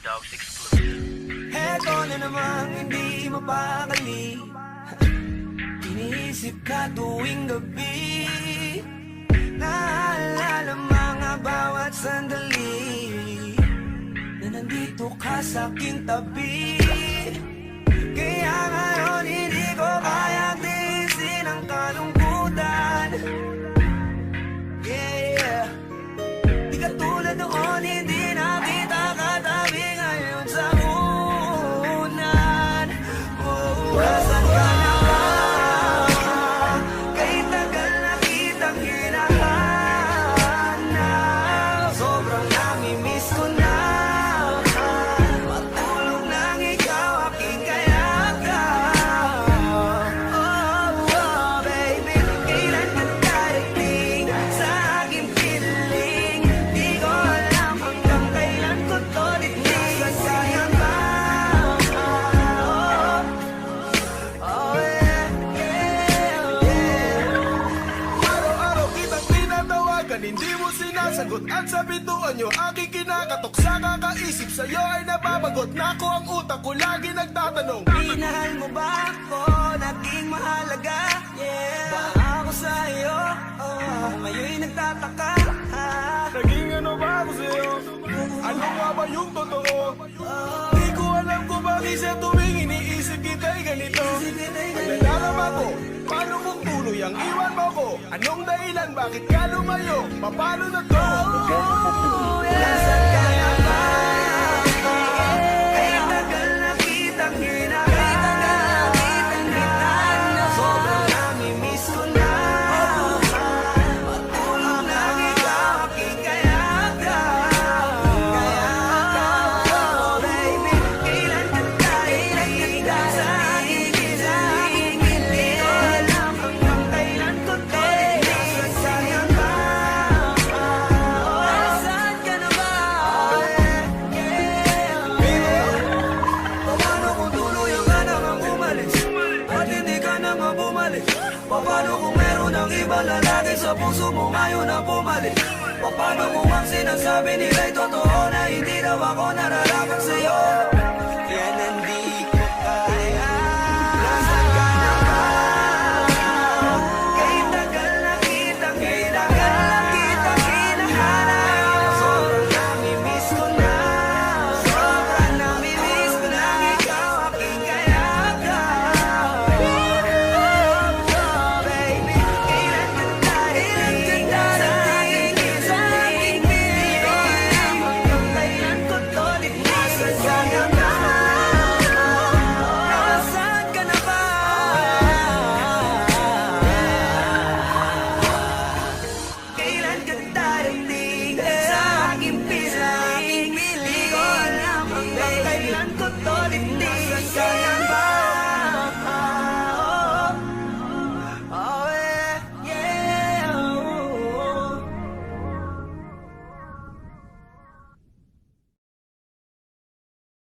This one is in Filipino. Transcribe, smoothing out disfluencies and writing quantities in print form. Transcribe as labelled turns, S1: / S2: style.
S1: Dogs exclusive.
S2: Heto na namang hindi mapakali, iniisip ka tuwing gabi. Naalala mga bawat sandali na nandito ka sa aking tabi. Kaya ngayon hindi ko kaya tiisin ang kalungkutan. Yeah, di katulad noon, hindi na kita katabi ngayon sa unan. Oh, asan ka na ba? Kay tagal na kitang hinahanap. Sobrang namimiss ko na matulog nang ikaw aking kayakap. Oh, baby, kailan ka darating sa aking piling? Di ko alam hanggang kailan ko to dinig. Nasaan ka ba? Oh, yeah, yeah, yeah.
S3: Araw-araw kitang tinatawagan, hindi mo sinasagot. At sa pintuan nyo, aking kinakatok sa kakaisip. Sa'yo ay nababagot na ako, ang utak ko lagi nagtatanong.
S2: Minahal mo ba ako? Naging mahalaga? Yeah. Ba ako sa'yo? Oh, ngayon nagtataka.
S3: Naging ano ba ako sa'yo? Ano nga ba yung totoo? Di ko alam kung bakit sa tuwing iniisip kita'y ganito. Nalaram ako, paano mong tuloy ang iwan mo ko? Anong dahilan, bakit ka lumayo? Paano na to?
S2: Nasaan ka na ba? Kaya tagal na kitang hinahanap. Sobrang namimiss ko na matulog nang ikaw aking kayakap. Oh, baby, kailan ka darating sa aking piling? Di ko alam hanggang kailan ko to dinig. Nasaan ka ba? Nasaan ka na ba? Paano kung tuluyang ka namang umalis at hindi ka naman bumalik? Paano kung meron ang iba lalaki sa puso mo ngayon na bumalik? Paano kung ang sinasabi nila'y totoo na hindi daw ako nararapat sa'yo?